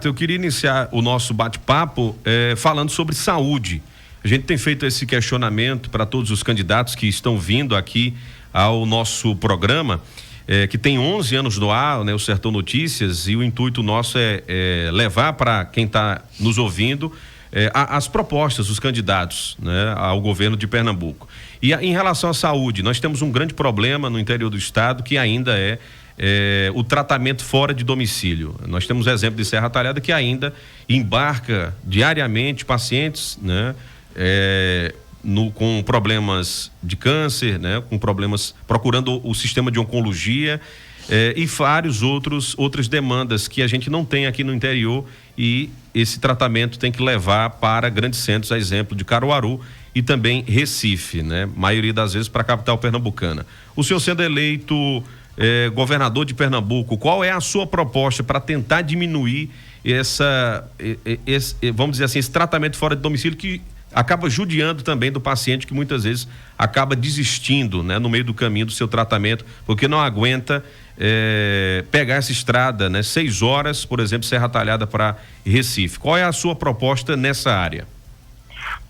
Eu queria iniciar o nosso bate-papo falando sobre saúde. A gente tem feito esse questionamento para todos os candidatos que estão vindo aqui ao nosso programa, que tem 11 anos no ar, né, o Sertão Notícias, e o intuito nosso é levar para quem está nos ouvindo as propostas dos candidatos, né, ao governo de Pernambuco. E em relação à saúde, nós temos um grande problema no interior do estado, que ainda é o tratamento fora de domicílio. Nós temos exemplo de Serra Talhada, que ainda embarca diariamente pacientes, né, com problemas de câncer, né, com problemas, procurando o sistema de oncologia, e vários outras demandas que a gente não tem aqui no interior, e esse tratamento tem que levar para grandes centros, a exemplo de Caruaru e também Recife, né, maioria das vezes para a capital pernambucana. O senhor sendo eleito governador de Pernambuco, qual é a sua proposta para tentar diminuir vamos dizer assim, esse tratamento fora de domicílio, que acaba judiando também do paciente, que muitas vezes acaba desistindo, né, no meio do caminho do seu tratamento, porque não aguenta pegar essa estrada, né, 6 horas, por exemplo, Serra Talhada para Recife. Qual é a sua proposta nessa área?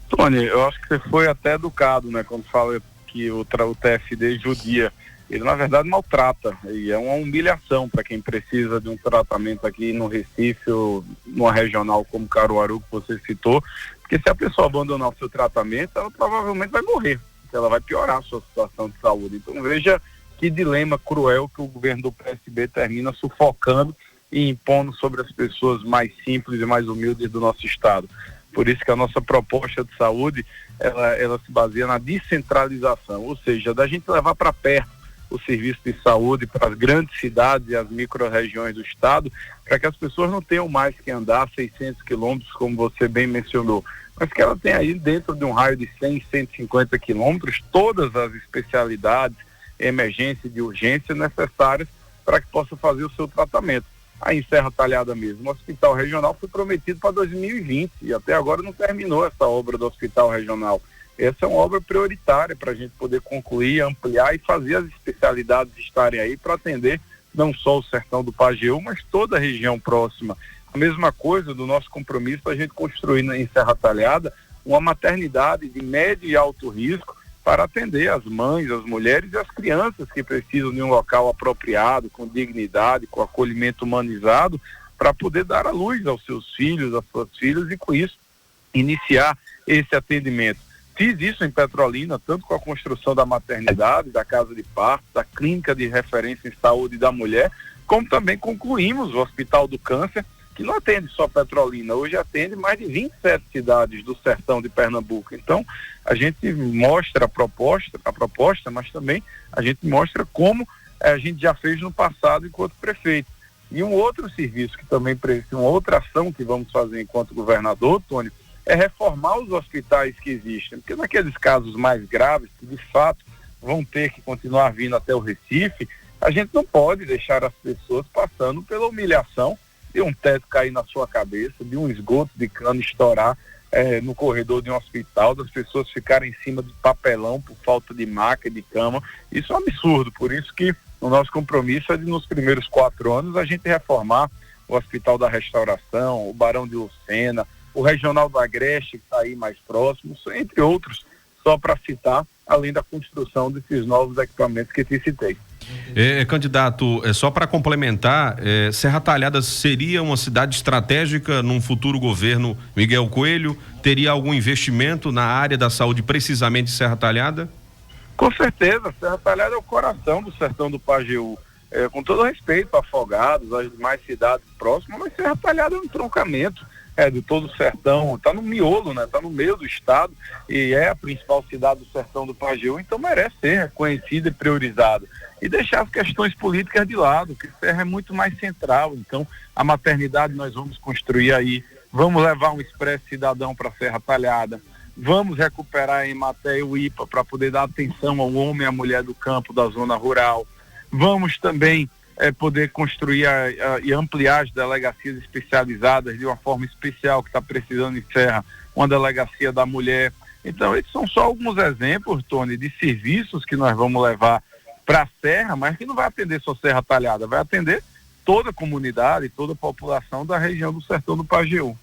Tony, eu acho que você foi até educado, né, quando fala que o TFD judia. Ele, na verdade, maltrata, e é uma humilhação para quem precisa de um tratamento aqui no Recife ou numa regional como Caruaru, que você citou, porque se a pessoa abandonar o seu tratamento, ela provavelmente vai morrer, ela vai piorar a sua situação de saúde. Então veja que dilema cruel que o governo do PSB termina sufocando e impondo sobre as pessoas mais simples e mais humildes do nosso estado. Por isso que a nossa proposta de saúde, ela se baseia na descentralização, ou seja, da gente levar para perto o serviço de saúde para as grandes cidades e as micro-regiões do estado, para que as pessoas não tenham mais que andar 600 quilômetros, como você bem mencionou, mas que ela tenha aí dentro de um raio de 100, 150 quilômetros, todas as especialidades, emergência e de urgência necessárias para que possa fazer o seu tratamento. Aí em Serra Talhada mesmo, o hospital regional foi prometido para 2020 e até agora não terminou essa obra do hospital regional. Essa é uma obra prioritária para a gente poder concluir, ampliar e fazer as especialidades estarem aí para atender não só o sertão do Pajeú, mas toda a região próxima. A mesma coisa do nosso compromisso para a gente construir em Serra Talhada uma maternidade de médio e alto risco para atender as mães, as mulheres e as crianças que precisam de um local apropriado, com dignidade, com acolhimento humanizado, para poder dar à luz aos seus filhos, às suas filhas, e com isso iniciar esse atendimento. Fiz isso em Petrolina, tanto com a construção da maternidade, da casa de parto, da clínica de referência em saúde da mulher, como também concluímos o Hospital do Câncer, que não atende só Petrolina, hoje atende mais de 27 cidades do sertão de Pernambuco. Então, a gente mostra a proposta, mas também a gente mostra como a gente já fez no passado enquanto prefeito. E um outro serviço que também precisa, uma outra ação que vamos fazer enquanto governador, Tony, é reformar os hospitais que existem, porque naqueles casos mais graves, que de fato vão ter que continuar vindo até o Recife, a gente não pode deixar as pessoas passando pela humilhação de um teto cair na sua cabeça, de um esgoto de cano estourar no corredor de um hospital, das pessoas ficarem em cima de papelão por falta de maca e de cama. Isso é um absurdo, por isso que o nosso compromisso é de, nos primeiros 4 anos, a gente reformar o Hospital da Restauração, o Barão de Lucena, o Regional do Agreste, que está aí mais próximo, entre outros, só para citar, além da construção desses novos equipamentos que te citei. Candidato, só para complementar, Serra Talhada seria uma cidade estratégica num futuro governo Miguel Coelho? Teria algum investimento na área da saúde, precisamente em Serra Talhada? Com certeza, Serra Talhada é o coração do sertão do Pajeú. Com todo respeito a Afogados, as demais cidades próximas, mas Serra Talhada é um entroncamento de todo o sertão, está no miolo, né? Está no meio do estado e é a principal cidade do sertão do Pajeú, então merece ser reconhecida e priorizada. E deixar as questões políticas de lado, que Serra é muito mais central. Então, a maternidade nós vamos construir aí, vamos levar um expresso cidadão para Serra Talhada, vamos recuperar em Maté o IPA para poder dar atenção ao homem e à mulher do campo da zona rural. Vamos também poder construir e ampliar as delegacias especializadas de uma forma especial que está precisando em Serra, uma delegacia da mulher. Então, esses são só alguns exemplos, Tony, de serviços que nós vamos levar para a Serra, mas que não vai atender só Serra Talhada, vai atender toda a comunidade, toda a população da região do Sertão do Pajeú.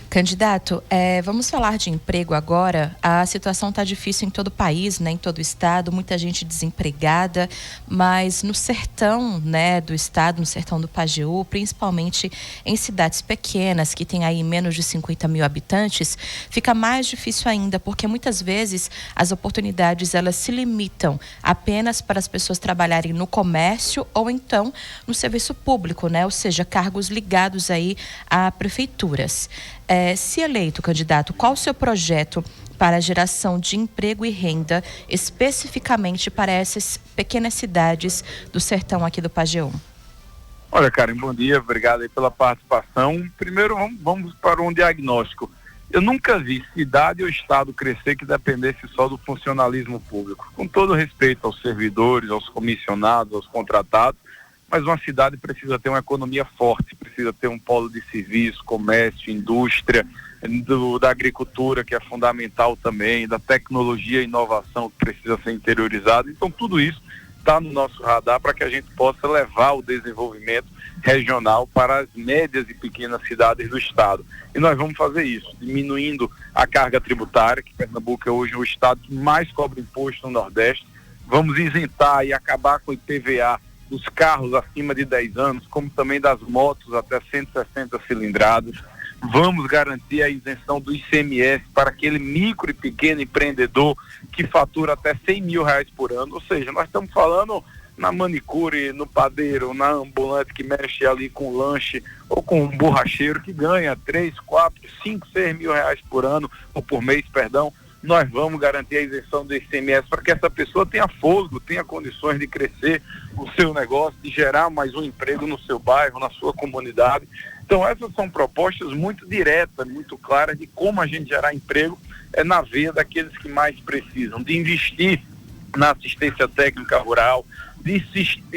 Candidato, vamos falar de emprego agora. A situação está difícil em todo o país, né, em todo o estado, muita gente desempregada, mas no sertão, né, do estado, no sertão do Pajeú, principalmente em cidades pequenas, que tem aí menos de 50 mil habitantes, fica mais difícil ainda, porque muitas vezes as oportunidades elas se limitam apenas para as pessoas trabalharem no comércio ou então no serviço público, né, ou seja, cargos ligados aí a prefeituras. Se eleito, candidato, qual o seu projeto para a geração de emprego e renda, especificamente para essas pequenas cidades do sertão aqui do Pajeú? Olha, Karen, bom dia, obrigado aí pela participação. Primeiro, vamos para um diagnóstico. Eu nunca vi cidade ou estado crescer que dependesse só do funcionalismo público. Com todo respeito aos servidores, aos comissionados, aos contratados, mas uma cidade precisa ter uma economia forte, precisa ter um polo de serviço, comércio, indústria, da agricultura, que é fundamental também, da tecnologia e inovação que precisa ser interiorizada. Então, tudo isso está no nosso radar para que a gente possa levar o desenvolvimento regional para as médias e pequenas cidades do estado. E nós vamos fazer isso, diminuindo a carga tributária, que Pernambuco é hoje o estado que mais cobra imposto no Nordeste. Vamos isentar e acabar com o IPVA dos carros acima de 10 anos, como também das motos até 160 cilindradas. Vamos garantir a isenção do ICMS para aquele micro e pequeno empreendedor que fatura até R$100 mil por ano. Ou seja, nós estamos falando na manicure, no padeiro, na ambulante que mexe ali com lanche, ou com um borracheiro que ganha 3, 4, 5, 6 mil reais por ano, ou por mês, perdão. Nós vamos garantir a isenção do ICMS para que essa pessoa tenha fôlego, tenha condições de crescer o seu negócio, de gerar mais um emprego no seu bairro, na sua comunidade. Então essas são propostas muito diretas, muito claras de como a gente gerar emprego na veia daqueles que mais precisam, de investir na assistência técnica rural, de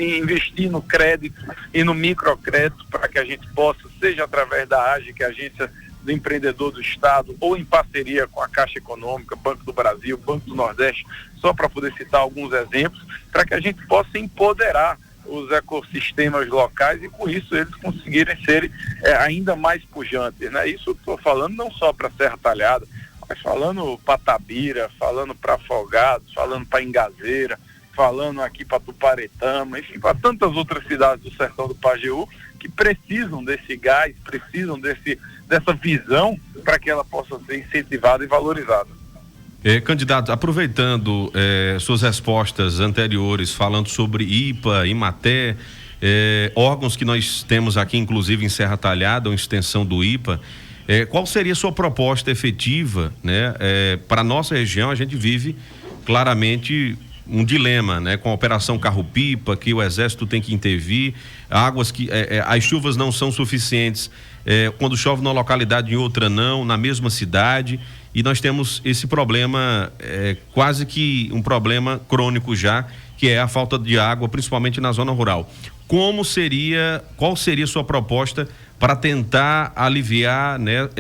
investir no crédito e no microcrédito para que a gente possa, seja através da AGE, que é a Agência do Empreendedor do Estado, ou em parceria com a Caixa Econômica, Banco do Brasil, Banco do Nordeste, só para poder citar alguns exemplos, para que a gente possa empoderar os ecossistemas locais e com isso eles conseguirem ser ainda mais pujantes, né? Isso estou falando não só para Serra Talhada, mas falando para Tabira, falando para Afogados, falando para Ingazeira, falando aqui para Tuparetama, enfim, para tantas outras cidades do sertão do Pajeú que precisam desse gás, precisam dessa visão para que ela possa ser incentivada e valorizada. Candidato, aproveitando suas respostas anteriores, falando sobre IPA, IMATE, órgãos que nós temos aqui, inclusive em Serra Talhada, uma extensão do IPA, qual seria a sua proposta efetiva, né? Para a nossa região, a gente vive claramente um dilema, né? Com a Operação Carro-Pipa, que o Exército tem que intervir, águas que as chuvas não são suficientes, quando chove numa localidade e em outra não, na mesma cidade, e nós temos esse problema, quase que um problema crônico já, que é a falta de água, principalmente na zona rural. Qual seria a sua proposta para tentar aliviar, né,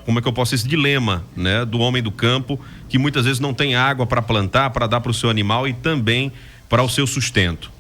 como é que eu posso esse dilema, né, do homem do campo, que muitas vezes não tem água para plantar, para dar para o seu animal e também para o seu sustento?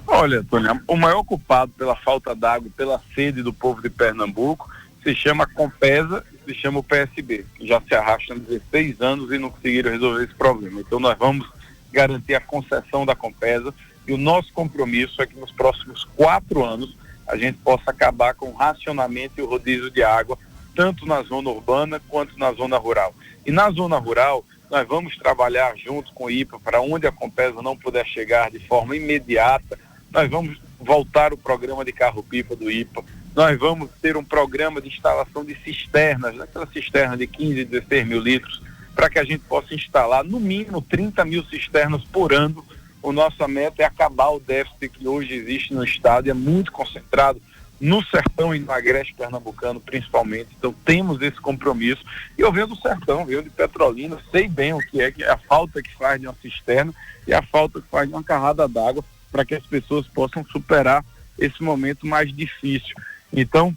Olha, Tônia, o maior culpado pela falta d'água e pela sede do povo de Pernambuco se chama Compesa e se chama o PSB, que já se arrastam 16 anos e não conseguiram resolver esse problema. Então nós vamos garantir a concessão da Compesa e o nosso compromisso é que nos próximos 4 anos a gente possa acabar com o racionamento e o rodízio de água, tanto na zona urbana quanto na zona rural. E na zona rural, nós vamos trabalhar junto com o IPA para onde a Compesa não puder chegar de forma imediata. Nós vamos voltar o programa de carro-pipa do IPA. Nós vamos ter um programa de instalação de cisternas, daquela cisterna de 15, 16 mil litros, para que a gente possa instalar no mínimo 30 mil cisternas por ano. O nossa meta é acabar o déficit que hoje existe no estado e é muito concentrado no sertão e no agreste pernambucano principalmente. Então temos esse compromisso. E eu venho do sertão, venho de Petrolina, sei bem o que é a falta que faz de uma cisterna e a falta que faz de uma carrada d'água para que as pessoas possam superar esse momento mais difícil. Então,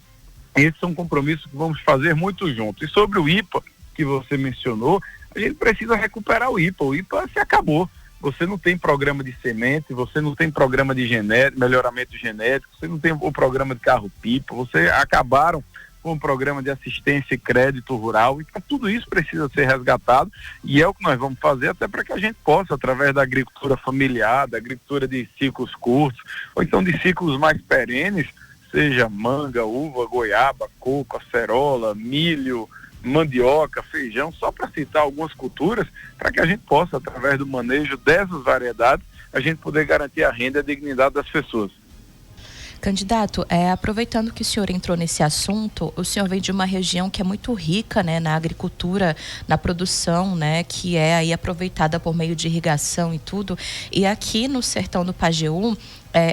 esse é um compromisso que vamos fazer muito juntos. E sobre o IPA, que você mencionou, a gente precisa recuperar o IPA. O IPA se acabou. você não tem programa de semente, você não tem programa de melhoramento genético, você não tem o programa de carro-pipa, você acabaram com o programa de assistência e crédito rural, então tudo isso precisa ser resgatado e é o que nós vamos fazer até para que a gente possa, através da agricultura familiar, da agricultura de ciclos curtos, ou então de ciclos mais perenes, seja manga, uva, goiaba, coco, acerola, milho, mandioca, feijão, só para citar algumas culturas, para que a gente possa, através do manejo dessas variedades, a gente poder garantir a renda e a dignidade das pessoas. Candidato, aproveitando que o senhor entrou nesse assunto, o senhor vem de uma região que é muito rica, né, na agricultura, na produção, né, que é aí aproveitada por meio de irrigação e tudo. E aqui no sertão do Pajeú,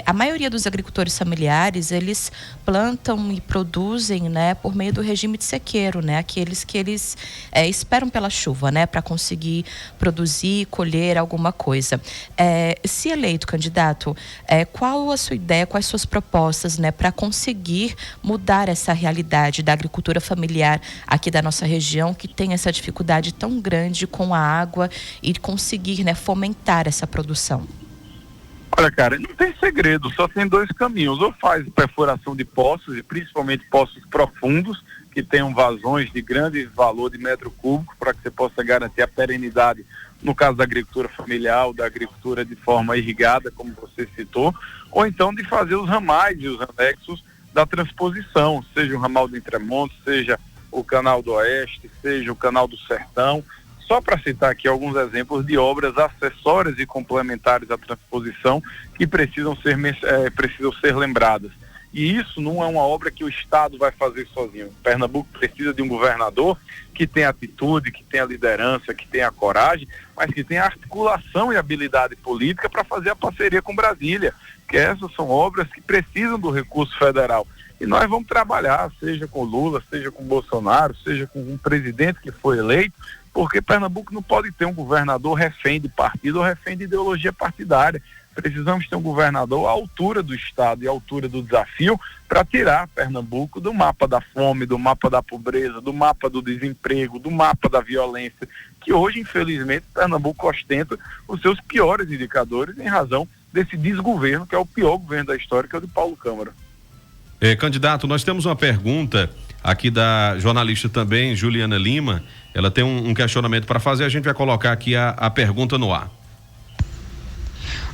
a maioria dos agricultores familiares, eles plantam e produzem, né, por meio do regime de sequeiro, né, aqueles que eles esperam pela chuva, né, para conseguir produzir, colher alguma coisa. Se eleito, candidato, qual a sua ideia, quais suas propostas, né, para conseguir mudar essa realidade da agricultura familiar aqui da nossa região, que tem essa dificuldade tão grande com a água e conseguir, né, fomentar essa produção? Olha, cara, não tem segredo, só tem dois caminhos. Ou faz perfuração de poços, e principalmente poços profundos, que tenham vazões de grande valor de metro cúbico, para que você possa garantir a perenidade, no caso da agricultura familiar, ou da agricultura de forma irrigada, como você citou, ou então de fazer os ramais e os anexos da transposição, seja o ramal do Entremontes, seja o canal do Oeste, seja o canal do Sertão. Só para citar aqui alguns exemplos de obras acessórias e complementares à transposição que precisam ser lembradas. E isso não é uma obra que o Estado vai fazer sozinho. Pernambuco precisa de um governador que tenha atitude, que tenha liderança, que tenha coragem, mas que tenha articulação e habilidade política para fazer a parceria com Brasília, que essas são obras que precisam do recurso federal. E nós vamos trabalhar, seja com Lula, seja com Bolsonaro, seja com um presidente que foi eleito, porque Pernambuco não pode ter um governador refém de partido ou refém de ideologia partidária. Precisamos ter um governador à altura do Estado e à altura do desafio para tirar Pernambuco do mapa da fome, do mapa da pobreza, do mapa do desemprego, do mapa da violência, que hoje, infelizmente, Pernambuco ostenta os seus piores indicadores em razão desse desgoverno, que é o pior governo da história, que é o de Paulo Câmara. Candidato, nós temos uma pergunta aqui da jornalista também, Juliana Lima. Ela tem um questionamento para fazer, a gente vai colocar aqui a pergunta no ar.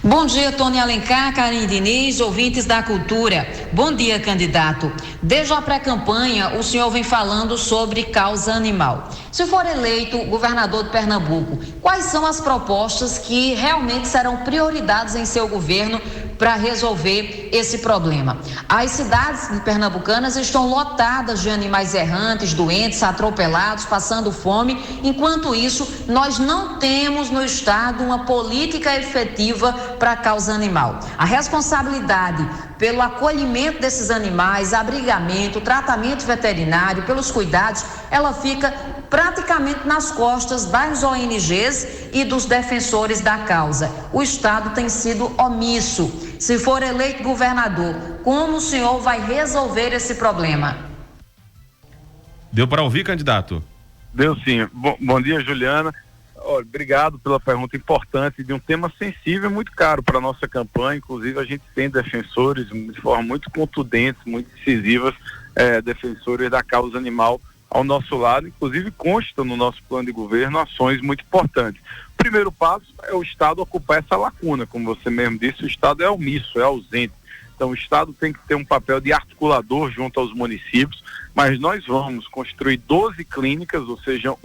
Bom dia, Tony Alencar, Karine Diniz, ouvintes da cultura. Bom dia, candidato. Desde a pré-campanha, o senhor vem falando sobre causa animal. Se for eleito governador de Pernambuco, quais são as propostas que realmente serão prioridades em seu governo para resolver esse problema? As cidades pernambucanas estão lotadas de animais errantes, doentes, atropelados, passando fome. Enquanto isso, nós não temos no estado uma política efetiva para a causa animal. A responsabilidade pelo acolhimento desses animais, abrigamento, tratamento veterinário, pelos cuidados, ela fica praticamente nas costas das ONGs e dos defensores da causa. O Estado tem sido omisso. Se for eleito governador, como o senhor vai resolver esse problema? Deu para ouvir, candidato? Deu sim. Bom dia, Juliana. Olha, obrigado pela pergunta importante de um tema sensível e muito caro para a nossa campanha. Inclusive, a gente tem defensores de forma muito contundente, muito decisivas, defensores da causa animal ao nosso lado. Inclusive, consta no nosso plano de governo ações muito importantes. O primeiro passo é o Estado ocupar essa lacuna. Como você mesmo disse, o Estado é omisso, é ausente. Então, o Estado tem que ter um papel de articulador junto aos municípios, mas nós vamos construir 12 clínicas, ou seja,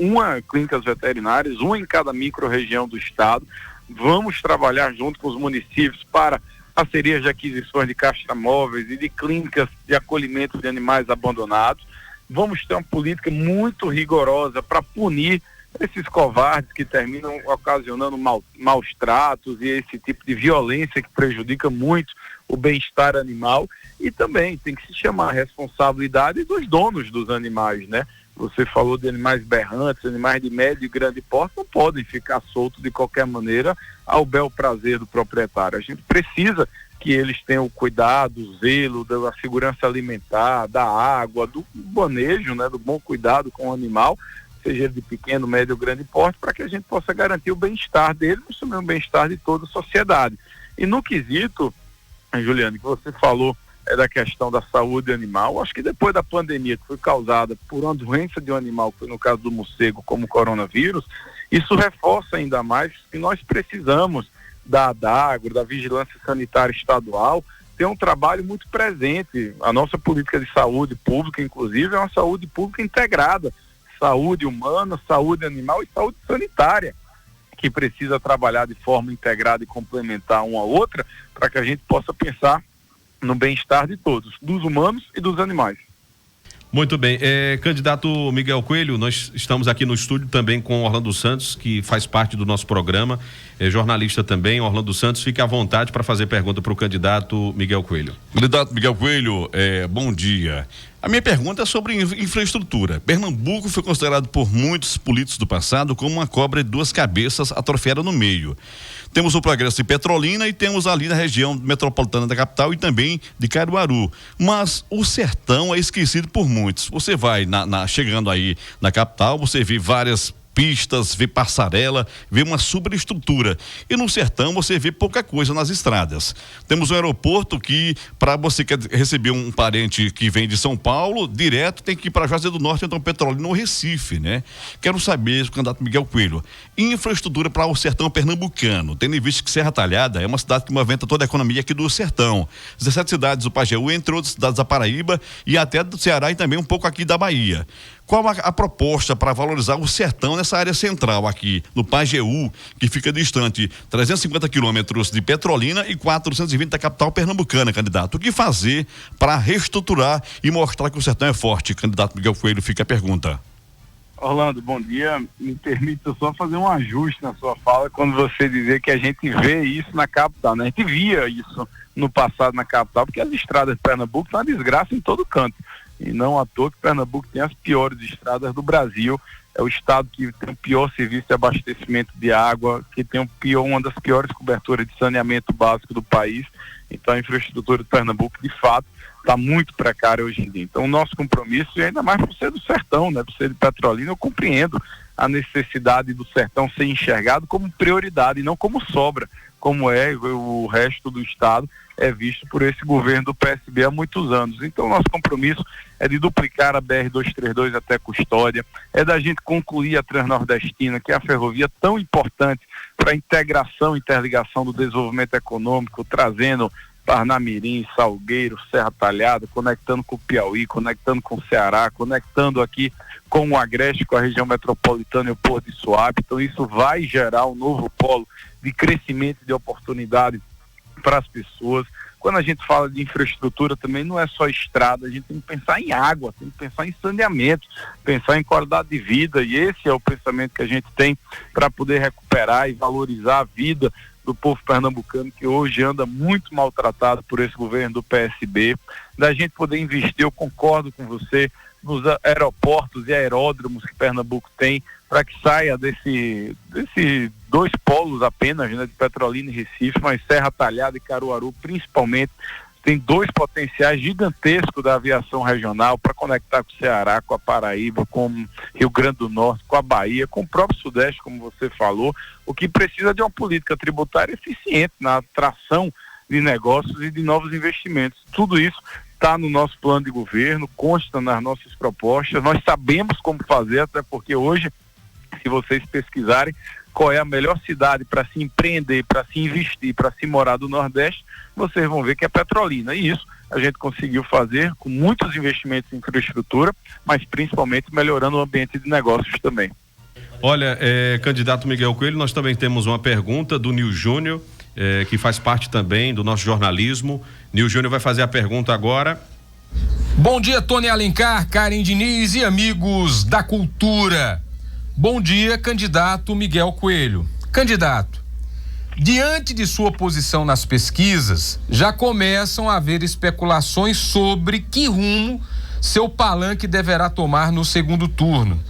clínicas veterinárias, uma em cada micro-região do Estado. Vamos trabalhar junto com os municípios para parcerias de aquisições de castramóveis e de clínicas de acolhimento de animais abandonados. Vamos ter uma política muito rigorosa para punir esses covardes que terminam ocasionando maus tratos e esse tipo de violência que prejudica muito o bem-estar animal. E também tem que se chamar a responsabilidade dos donos dos animais, né? Você falou de animais berrantes, animais de médio e grande porte, não podem ficar soltos de qualquer maneira ao bel prazer do proprietário. A gente precisa que eles tenham o cuidado, o zelo da segurança alimentar, da água, do manejo, né, do bom cuidado com o animal, seja ele de pequeno, médio ou grande porte, para que a gente possa garantir o bem-estar dele, mas também o bem-estar de toda a sociedade. E no quesito, Juliane, que você falou da questão da saúde animal, acho que depois da pandemia que foi causada por uma doença de um animal, que foi no caso do morcego, como o coronavírus, isso reforça ainda mais que nós precisamos da ADAGRO, da Vigilância Sanitária Estadual, ter um trabalho muito presente. A nossa política de saúde pública, inclusive, é uma saúde pública integrada, saúde humana, saúde animal e saúde sanitária, que precisa trabalhar de forma integrada e complementar uma a outra, para que a gente possa pensar no bem-estar de todos, dos humanos e dos animais. Muito bem. Candidato Miguel Coelho, nós estamos aqui no estúdio também com Orlando Santos, que faz parte do nosso programa, jornalista também. Orlando Santos, fique à vontade para fazer pergunta para o candidato Miguel Coelho. Candidato Miguel Coelho, bom dia. A minha pergunta é sobre infraestrutura. Pernambuco foi considerado por muitos políticos do passado como uma cobra de duas cabeças atrofiada no meio. Temos o progresso de Petrolina e temos ali na região metropolitana da capital e também de Caruaru. Mas o sertão é esquecido por muitos. Você vai chegando aí na capital, você vê várias pistas, vê passarela, vê uma superestrutura. E no sertão você vê pouca coisa nas estradas. Temos um aeroporto que, para você quer receber um parente que vem de São Paulo, direto tem que ir para Juazeiro do Norte, então Petrolina ou Recife, né? Quero saber, candidato Miguel Coelho, infraestrutura para o sertão pernambucano, tendo em vista que Serra Talhada é uma cidade que movimenta toda a economia aqui do sertão. 17 cidades do Pajeú, entre outras cidades da Paraíba e até do Ceará e também um pouco aqui da Bahia. Qual a proposta para valorizar o sertão nessa área central aqui, no Pajeú, que fica distante 350 quilômetros de Petrolina e 420 da capital pernambucana, candidato? O que fazer para reestruturar e mostrar que o sertão é forte? Candidato Miguel Coelho, fica a pergunta. Orlando, bom dia. Me permita só fazer um ajuste na sua fala quando você dizer que a gente vê isso na capital, né? A gente via isso no passado na capital, porque as estradas de Pernambuco são uma desgraça em todo canto. E não à toa que Pernambuco tem as piores estradas do Brasil. É o estado que tem o pior serviço de abastecimento de água, que tem uma das piores coberturas de saneamento básico do país. Então a infraestrutura de Pernambuco, de fato, está muito precária hoje em dia. Então o nosso compromisso, e ainda mais por ser do sertão, né, por ser de Petrolina, eu compreendo a necessidade do sertão ser enxergado como prioridade e não como sobra, como é o resto do estado, é visto por esse governo do PSB há muitos anos. Então, nosso compromisso é de duplicar a BR-232 até Custódia, é da gente concluir a Transnordestina, que é a ferrovia tão importante para a integração e interligação do desenvolvimento econômico, trazendo Parnamirim, Salgueiro, Serra Talhada, conectando com o Piauí, conectando com o Ceará, conectando aqui com o Agreste, com a região metropolitana e o Porto de Suape. Então, isso vai gerar um novo polo de crescimento e de oportunidade para as pessoas. Quando a gente fala de infraestrutura também não é só estrada, a gente tem que pensar em água, tem que pensar em saneamento, pensar em qualidade de vida, e esse é o pensamento que a gente tem para poder recuperar e valorizar a vida do povo pernambucano, que hoje anda muito maltratado por esse governo do PSB, da gente poder investir, eu concordo com você, nos aeroportos e aeródromos que Pernambuco tem, para que saia desse dois polos apenas, né, de Petrolina e Recife, mas Serra Talhada e Caruaru principalmente, tem dois potenciais gigantescos da aviação regional para conectar com o Ceará, com a Paraíba, com Rio Grande do Norte, com a Bahia, com o próprio Sudeste, como você falou, o que precisa de uma política tributária eficiente na atração de negócios e de novos investimentos. Tudo isso está no nosso plano de governo, consta nas nossas propostas, nós sabemos como fazer, até porque hoje, se vocês pesquisarem qual é a melhor cidade para se empreender, para se investir, para se morar do Nordeste, vocês vão ver que é Petrolina. E isso a gente conseguiu fazer com muitos investimentos em infraestrutura, mas principalmente melhorando o ambiente de negócios também. Olha, candidato Miguel Coelho, nós também temos uma pergunta do Nil Júnior, que faz parte também do nosso jornalismo. Nil Júnior vai fazer a pergunta agora. Bom dia, Tony Alencar, Karen Diniz e amigos da cultura. Bom dia, candidato Miguel Coelho. Candidato, diante de sua posição nas pesquisas, já começam a haver especulações sobre que rumo seu palanque deverá tomar no segundo turno.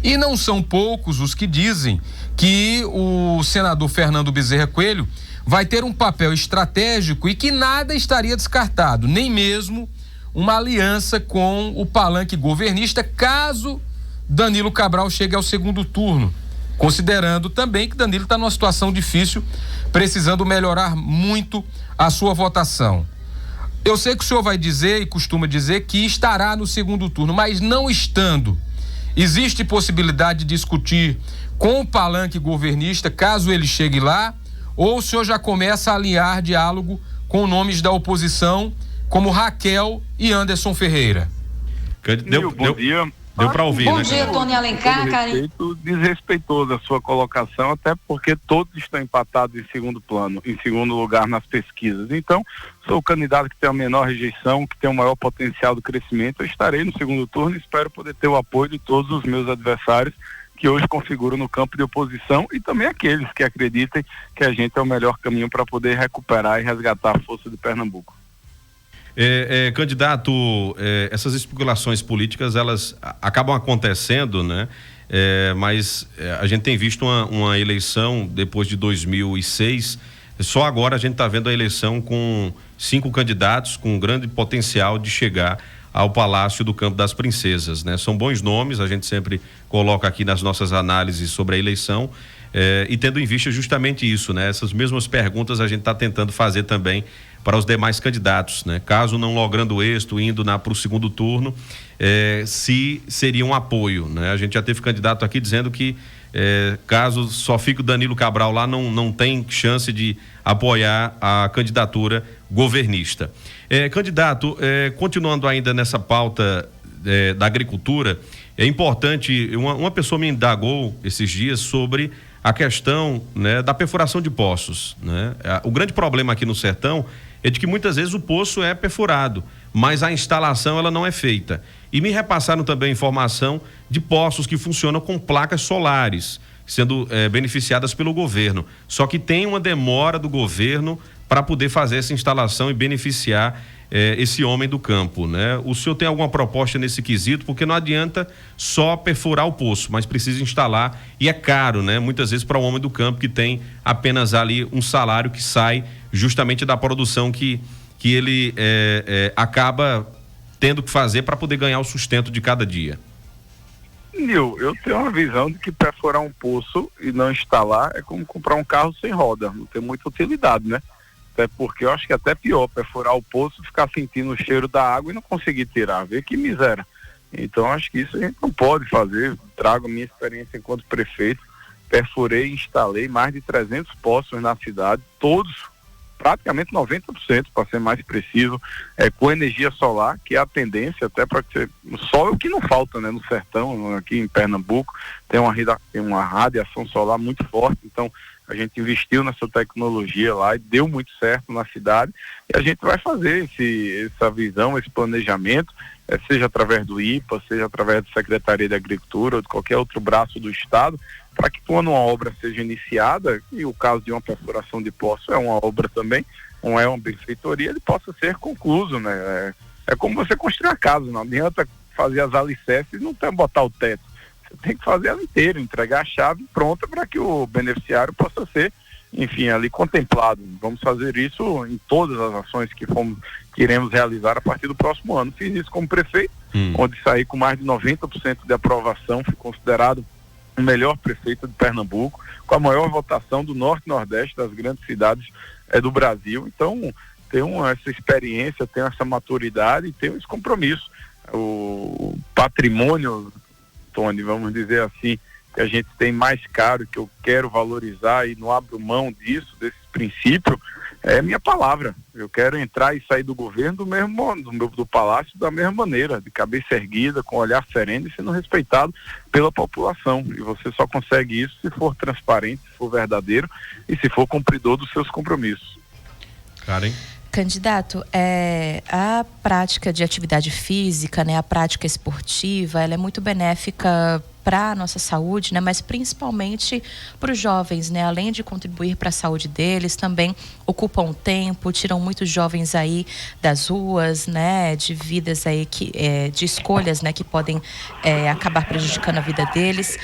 E não são poucos os que dizem que o senador Fernando Bezerra Coelho vai ter um papel estratégico e que nada estaria descartado, nem mesmo uma aliança com o palanque governista, caso Danilo Cabral chegue ao segundo turno, considerando também que Danilo está numa situação difícil, precisando melhorar muito a sua votação. Eu sei que o senhor vai dizer e costuma dizer que estará no segundo turno, mas não estando, existe possibilidade de discutir com o palanque governista, caso ele chegue lá, ou o senhor já começa a alinhar diálogo com nomes da oposição, como Raquel e Anderson Ferreira? Bom dia. Deu para ouvir, Bom né? dia, Tony Alencar, Desrespeitoso a sua colocação, até porque todos estão empatados em segundo plano, em segundo lugar nas pesquisas. Então, sou o candidato que tem a menor rejeição, que tem o maior potencial do crescimento. Eu estarei no segundo turno e espero poder ter o apoio de todos os meus adversários que hoje configuram no campo de oposição e também aqueles que acreditem que a gente é o melhor caminho para poder recuperar e resgatar a força de Pernambuco. Candidato, essas especulações políticas, elas acabam acontecendo, né? Mas a gente tem visto uma eleição depois de 2006, só agora a gente está vendo a eleição com 5 candidatos com grande potencial de chegar ao Palácio do Campo das Princesas, né? São bons nomes, a gente sempre coloca aqui nas nossas análises sobre a eleição, e tendo em vista justamente isso, né? Essas mesmas perguntas a gente está tentando fazer também para os demais candidatos, né? Caso não logrando êxito, indo para o segundo turno, se seria um apoio, né? A gente já teve candidato aqui dizendo que caso só fique o Danilo Cabral lá, não tem chance de apoiar a candidatura governista. Candidato, continuando ainda nessa pauta da agricultura, é importante, uma pessoa me indagou esses dias sobre a questão, né, da perfuração de poços, né? O grande problema aqui no sertão é de que muitas vezes o poço é perfurado, mas a instalação ela não é feita. E me repassaram também informação de poços que funcionam com placas solares, sendo beneficiadas pelo governo. Só que tem uma demora do governo para poder fazer essa instalação e beneficiar esse homem do campo, né? O senhor tem alguma proposta nesse quesito? Porque não adianta só perfurar o poço, mas precisa instalar, e é caro, né? Muitas vezes para o homem do campo que tem apenas ali um salário que sai justamente da produção que ele acaba tendo que fazer para poder ganhar o sustento de cada dia. Nil, eu tenho uma visão de que perfurar um poço e não instalar é como comprar um carro sem roda, não tem muita utilidade, né? Até porque eu acho que até pior perfurar o poço, ficar sentindo o cheiro da água e não conseguir tirar, vê que miséria. Então acho que isso a gente não pode fazer. Trago a minha experiência enquanto prefeito, perfurei e instalei mais de 300 poços na cidade, todos, praticamente 90%, para ser mais preciso, com energia solar, que é a tendência, até para que o sol é o que não falta, né, no sertão, aqui em Pernambuco, tem uma radiação solar muito forte, então a gente investiu nessa tecnologia lá e deu muito certo na cidade, e a gente vai fazer essa visão, esse planejamento, seja através do IPA, seja através da Secretaria de Agricultura ou de qualquer outro braço do Estado, para que quando uma obra seja iniciada, e o caso de uma perfuração de poço é uma obra também, não é uma benfeitoria, ele possa ser concluído, né? É como você construir a casa, não adianta fazer as alicerces e não botar o teto. Você tem que fazer ela inteira, entregar a chave pronta para que o beneficiário possa ser, enfim, ali contemplado. Vamos fazer isso em todas as ações que iremos realizar a partir do próximo ano. Fiz isso como prefeito, onde saí com mais de 90% de aprovação, fui considerado o melhor prefeito de Pernambuco, com a maior votação do Norte e Nordeste das grandes cidades do Brasil. Então, tenho essa experiência, tenho essa maturidade e tenho esse compromisso. O patrimônio, Tony, vamos dizer assim, que a gente tem mais caro, que eu quero valorizar e não abro mão disso, desse princípio, é minha palavra. Eu quero entrar e sair do governo do palácio da mesma maneira, de cabeça erguida, com olhar sereno e sendo respeitado pela população. E você só consegue isso se for transparente, se for verdadeiro e se for cumpridor dos seus compromissos. Karen? Candidato, a prática de atividade física, né, a prática esportiva, ela é muito benéfica para a nossa saúde, né, mas principalmente para os jovens, né, além de contribuir para a saúde deles, também ocupam tempo, tiram muitos jovens aí das ruas, né, de vidas aí de escolhas, né, que podem acabar prejudicando a vida deles.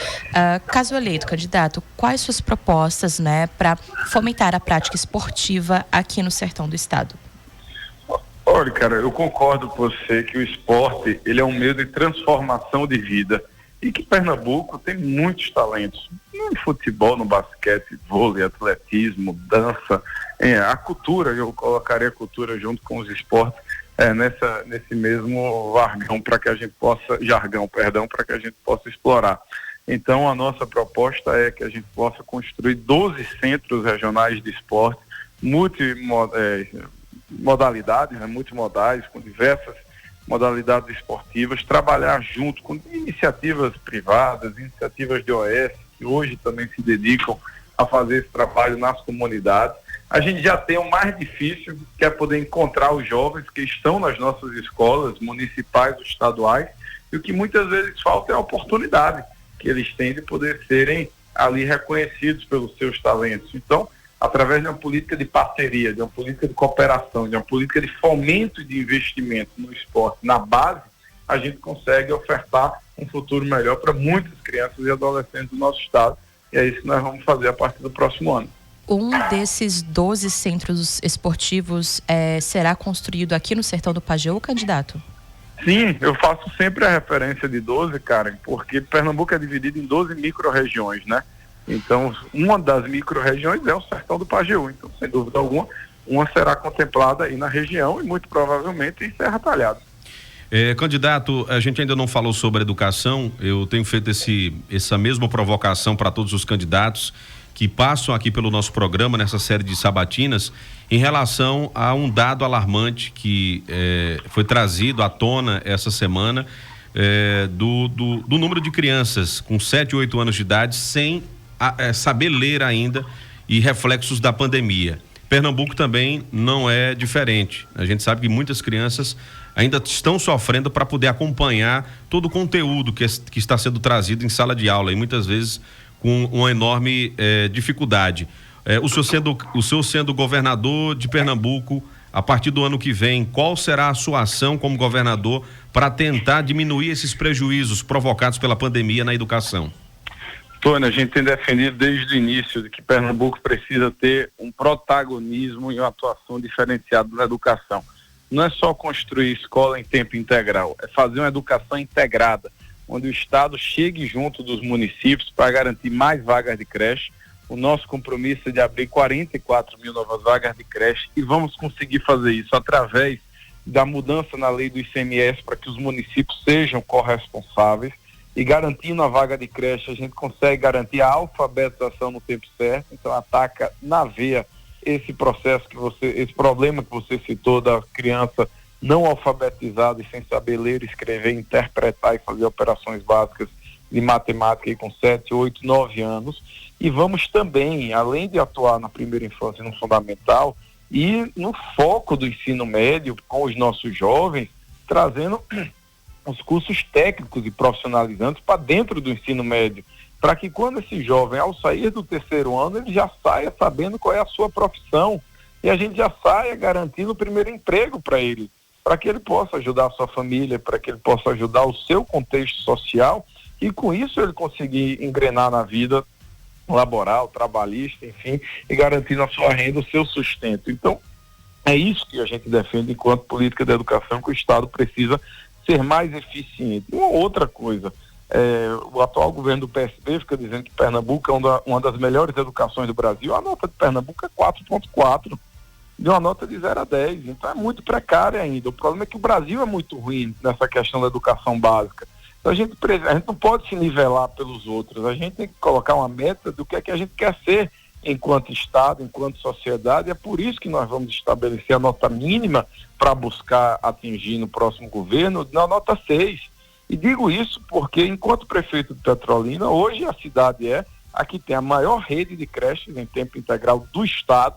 Caso eleito, candidato, quais suas propostas, né, para fomentar a prática esportiva aqui no sertão do estado? Olha, cara, eu concordo com você que o esporte, ele é um meio de transformação de vida. e que Pernambuco tem muitos talentos no futebol, no basquete, vôlei, atletismo, dança, a cultura. Eu colocaria a cultura junto com os esportes nesse mesmo jargão para que a gente possa explorar. Então a nossa proposta é que a gente possa construir 12 centros regionais de esporte multimodalidades, multimodais, com diversas modalidades esportivas, trabalhar junto com iniciativas privadas, iniciativas de OS, que hoje também se dedicam a fazer esse trabalho nas comunidades. A gente já tem o mais difícil, que é poder encontrar os jovens que estão nas nossas escolas municipais ou estaduais, e o que muitas vezes falta é a oportunidade que eles têm de poder serem ali reconhecidos pelos seus talentos. Então, através de uma política de parceria, de uma política de cooperação, de uma política de fomento e de investimento no esporte, na base, a gente consegue ofertar um futuro melhor para muitas crianças e adolescentes do nosso estado. E é isso que nós vamos fazer a partir do próximo ano. Um desses 12 centros esportivos será construído aqui no Sertão do Pajeú, candidato? Sim, eu faço sempre a referência de 12, Karen, porque Pernambuco é dividido em 12 micro-regiões, né? Então, uma das micro-regiões é o Sertão do Pajeú. Então, sem dúvida alguma, uma será contemplada aí na região e muito provavelmente em Serra Talhada. Candidato, a gente ainda não falou sobre educação. Eu tenho feito essa mesma provocação para todos os candidatos que passam aqui pelo nosso programa nessa série de sabatinas, em relação a um dado alarmante que foi trazido à tona essa semana, do número de crianças com 7 ou 8 anos de idade sem saber ler ainda, e reflexos da pandemia. Pernambuco também não é diferente. A gente sabe que muitas crianças ainda estão sofrendo para poder acompanhar todo o conteúdo que está sendo trazido em sala de aula, e muitas vezes com uma enorme dificuldade. O senhor sendo governador de Pernambuco, a partir do ano que vem, qual será a sua ação como governador para tentar diminuir esses prejuízos provocados pela pandemia na educação? Tony, a gente tem defendido desde o início de que Pernambuco precisa ter um protagonismo e uma atuação diferenciada na educação. Não é só construir escola em tempo integral, é fazer uma educação integrada, onde o Estado chegue junto dos municípios para garantir mais vagas de creche. O nosso compromisso é de abrir 44 mil novas vagas de creche, e vamos conseguir fazer isso através da mudança na lei do ICMS para que os municípios sejam corresponsáveis. E garantindo a vaga de creche, a gente consegue garantir a alfabetização no tempo certo. Então ataca na veia esse processo esse problema que você citou da criança não alfabetizada e sem saber ler, escrever, interpretar e fazer operações básicas de matemática aí com 7, 8, 9 anos. E vamos também, além de atuar na primeira infância e no fundamental, e no foco do ensino médio com os nossos jovens, trazendo os cursos técnicos e profissionalizantes para dentro do ensino médio, para que quando esse jovem, ao sair do terceiro ano, ele já saia sabendo qual é a sua profissão, e a gente já saia garantindo o primeiro emprego para ele, para que ele possa ajudar a sua família, para que ele possa ajudar o seu contexto social, e com isso ele conseguir engrenar na vida laboral, trabalhista, enfim, e garantindo a sua renda, o seu sustento. Então, é isso que a gente defende enquanto política de educação, que o Estado precisa ser mais eficiente. Uma outra coisa, o atual governo do PSB fica dizendo que Pernambuco é uma das melhores educações do Brasil. A nota de Pernambuco é 4,4, de uma nota de 0 a 10, então é muito precária ainda. O problema é que o Brasil é muito ruim nessa questão da educação básica. Então a gente não pode se nivelar pelos outros, a gente tem que colocar uma meta do que é que a gente quer ser enquanto Estado, enquanto sociedade. É por isso que nós vamos estabelecer a nota mínima para buscar atingir no próximo governo, na nota 6. E digo isso porque, enquanto prefeito de Petrolina, hoje a cidade é a que tem a maior rede de creches em tempo integral do Estado.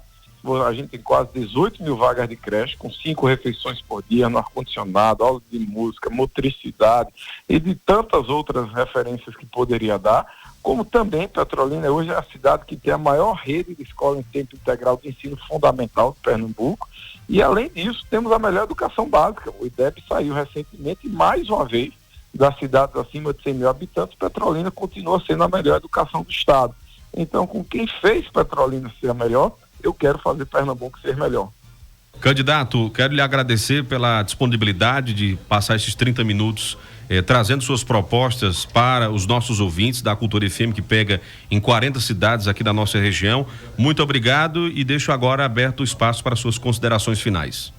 A gente tem quase 18 mil vagas de creche, com 5 refeições por dia, no ar-condicionado, aula de música, motricidade e de tantas outras referências que poderia dar. Como também Petrolina hoje é a cidade que tem a maior rede de escola em tempo integral de ensino fundamental de Pernambuco. E além disso, temos a melhor educação básica. O IDEB saiu recentemente, mais uma vez, das cidades acima de 100 mil habitantes, Petrolina continua sendo a melhor educação do Estado. Então, com quem fez Petrolina ser a melhor, eu quero fazer Pernambuco ser melhor. Candidato, quero lhe agradecer pela disponibilidade de passar esses 30 minutos trazendo suas propostas para os nossos ouvintes da Cultura FM, que pega em 40 cidades aqui da nossa região. Muito obrigado e deixo agora aberto o espaço para suas considerações finais.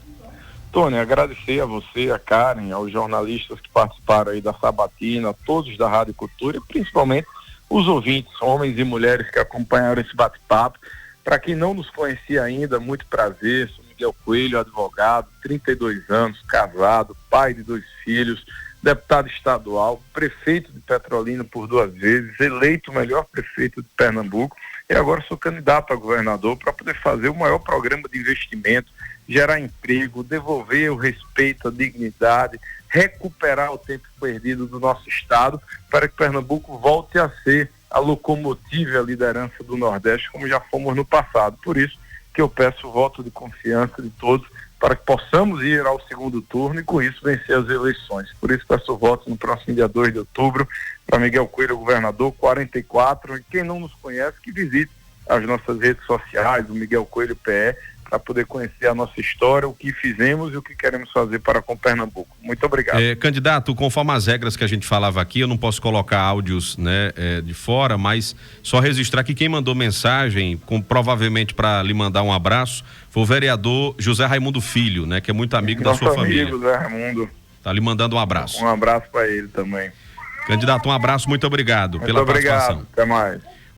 Tony, agradecer a você, a Karen, aos jornalistas que participaram aí da Sabatina, todos da Rádio Cultura e principalmente os ouvintes, homens e mulheres que acompanharam esse bate-papo. Para quem não nos conhecia ainda, muito prazer, sou Miguel Coelho, advogado, 32 anos, casado, pai de 2 filhos, deputado estadual, prefeito de Petrolina por 2 vezes, eleito o melhor prefeito de Pernambuco e agora sou candidato a governador para poder fazer o maior programa de investimento, gerar emprego, devolver o respeito, a dignidade, recuperar o tempo perdido do nosso estado para que Pernambuco volte a ser a locomotiva e a liderança do Nordeste como já fomos no passado. Por isso que eu peço o voto de confiança de todos para que possamos ir ao segundo turno e com isso vencer as eleições. Por isso peço o voto no próximo dia 2 de outubro para Miguel Coelho, governador 44, e quem não nos conhece que visite as nossas redes sociais, o Miguel Coelho PE, para poder conhecer a nossa história, o que fizemos e o que queremos fazer para com Pernambuco. Muito obrigado. Candidato, conforme as regras que a gente falava aqui, eu não posso colocar áudios, né, de fora, mas só registrar que quem mandou mensagem, provavelmente para lhe mandar um abraço, foi o vereador José Raimundo Filho, né, que é muito amigo da sua família. Nosso amigo José Raimundo. Tá lhe mandando um abraço. Um abraço para ele também. Candidato, um abraço, muito obrigado pela participação. Até mais.